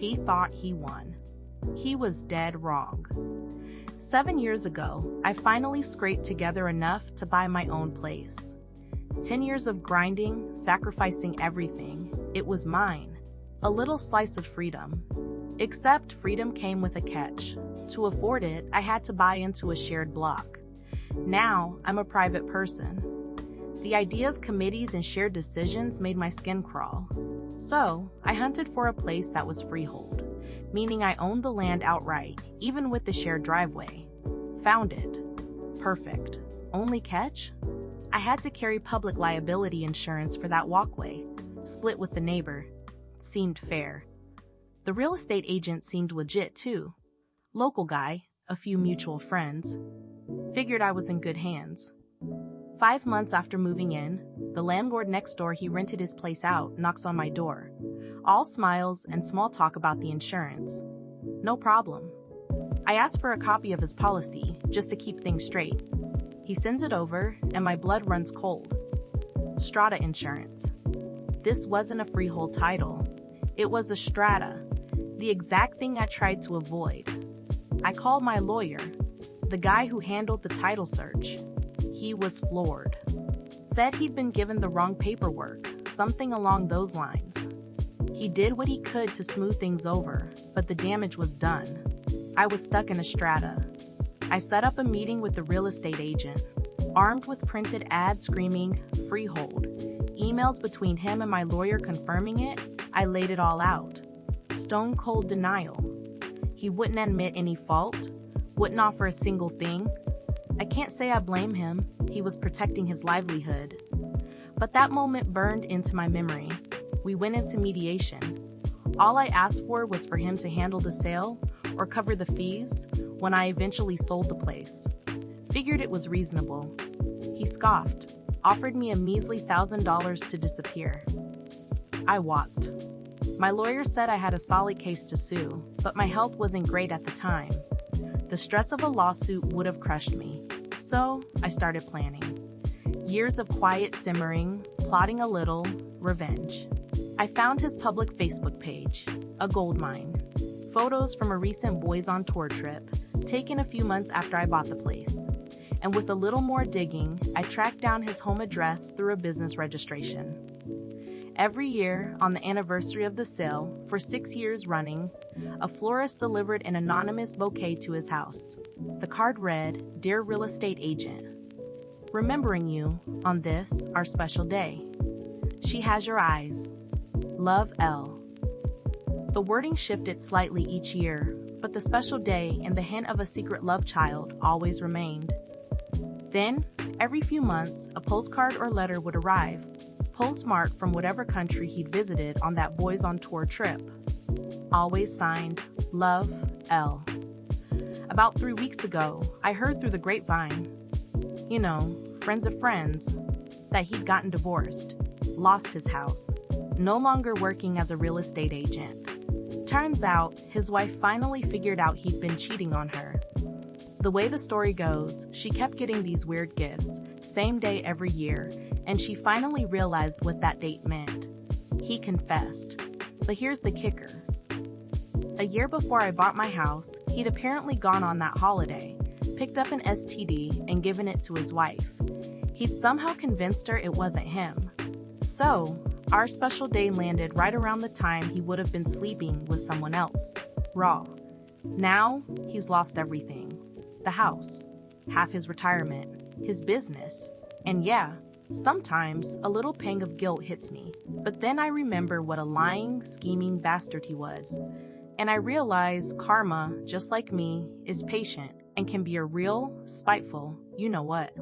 He thought he won. He was dead wrong. 7 years ago, I finally scraped together enough to buy my own place. 10 years of grinding, sacrificing everything. It was mine. A little slice of freedom. Except freedom came with a catch. To afford it, I had to buy into a shared block. Now, I'm a private person. The idea of committees and shared decisions made my skin crawl. So, I hunted for a place that was freehold, meaning I owned the land outright, even with the shared driveway. Found it. Perfect. Only catch? I had to carry public liability insurance for that walkway, split with the neighbor. Seemed fair. The real estate agent seemed legit too. Local guy, a few mutual friends. Figured I was in good hands. 5 months after moving in, the landlord next door he rented his place out knocks on my door. All smiles and small talk about the insurance. No problem. I asked for a copy of his policy, just to keep things straight. He sends it over, and my blood runs cold. Strata insurance. This wasn't a freehold title. It was a strata, the exact thing I tried to avoid. I called my lawyer, the guy who handled the title search. He was floored. Said he'd been given the wrong paperwork, something along those lines. He did what he could to smooth things over, but the damage was done. I was stuck in a strata. I set up a meeting with the real estate agent, armed with printed ads screaming, freehold. Emails between him and my lawyer confirming it. I laid it all out. Stone cold denial. He wouldn't admit any fault, wouldn't offer a single thing. I can't say I blame him. He was protecting his livelihood. But that moment burned into my memory. We went into mediation. All I asked for was for him to handle the sale or cover the fees when I eventually sold the place. Figured it was reasonable. He scoffed, offered me a measly $1,000 to disappear. I walked. My lawyer said I had a solid case to sue, but my health wasn't great at the time. The stress of a lawsuit would have crushed me. So, I started planning. Years of quiet simmering, plotting a little, revenge. I found his public Facebook page, a goldmine. Photos from a recent Boys on Tour trip, taken a few months after I bought the place. And with a little more digging, I tracked down his home address through a business registration. Every year, on the anniversary of the sale, for 6 years running, a florist delivered an anonymous bouquet to his house. The card read, "Dear Real Estate Agent, remembering you on this, our special day. She has your eyes. Love, L." The wording shifted slightly each year, but the special day and the hint of a secret love child always remained. Then, every few months, a postcard or letter would arrive, postmarked from whatever country he'd visited on that Boys on Tour trip. Always signed, Love, L. About 3 weeks ago, I heard through the grapevine, friends of friends, that he'd gotten divorced, lost his house, no longer working as a real estate agent. Turns out, his wife finally figured out he'd been cheating on her. The way the story goes, she kept getting these weird gifts, same day every year, and she finally realized what that date meant. He confessed. But here's the kicker. A year before I bought my house, he'd apparently gone on that holiday, picked up an STD, and given it to his wife. He'd somehow convinced her it wasn't him. So, our special day landed right around the time he would have been sleeping with someone else. Raw. Now, he's lost everything. The house, half his retirement, his business. And yeah, sometimes a little pang of guilt hits me. But then I remember what a lying, scheming bastard he was. And I realize karma, just like me, is patient and can be a real, spiteful, you-know-what.